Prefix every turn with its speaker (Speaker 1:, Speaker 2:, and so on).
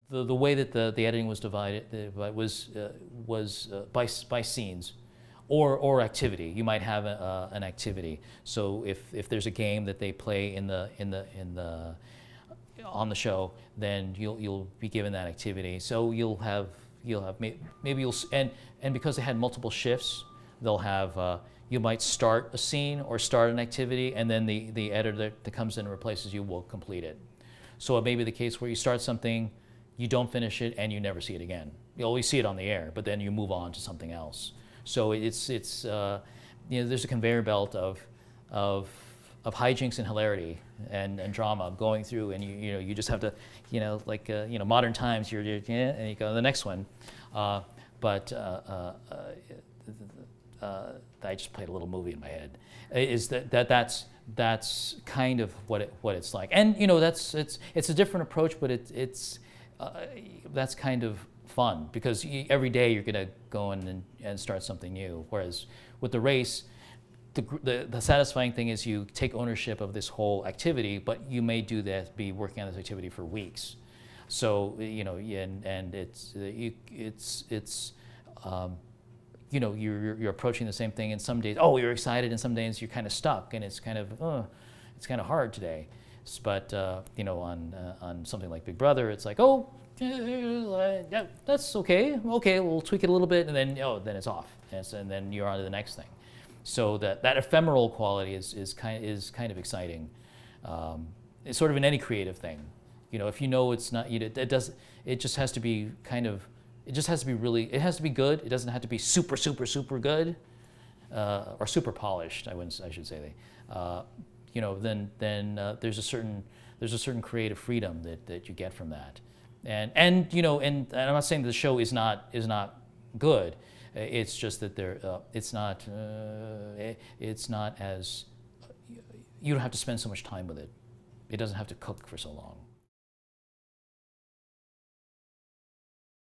Speaker 1: The way that the editing was divided was by scenes or activity. You might have an activity. So if there's a game that they play on the show, then you'll be given that activity. So you'll have maybe and because they had multiple shifts, they'll have you might start a scene or start an activity, and then the editor that comes in and replaces you will complete it. So it may be the case where you start something, you don't finish it, and you never see it again. You always see it on the air, but then you move on to something else. So it's you know, there's a conveyor belt of hijinks and hilarity and drama going through, and you just have to, like modern times, and you go to the next one. I just played a little movie in my head. Is that's kind of what it's like, and it's a different approach, but that's kind of fun because every day you're gonna go in and start something new. Whereas with the race, the satisfying thing is you take ownership of this whole activity, but you may be working on this activity for weeks. So and you're approaching the same thing, and some days, oh, you're excited, and some days you're kind of stuck, and it's kind of hard today. But on something like Big Brother, it's like, oh, yeah, that's okay. Okay, we'll tweak it a little bit, and then then it's off, and then you're on to the next thing. So that ephemeral quality is kind of exciting. It's sort of in any creative thing. If it's not, it just has to be kind of. It just has to be it has to be good. It doesn't have to be super, super, super good, or super polished. I should say. Then there's a certain creative freedom that you get from that, and I'm not saying that the show is not good. It's just that it's not as you don't have to spend so much time with it. It doesn't have to cook for so long.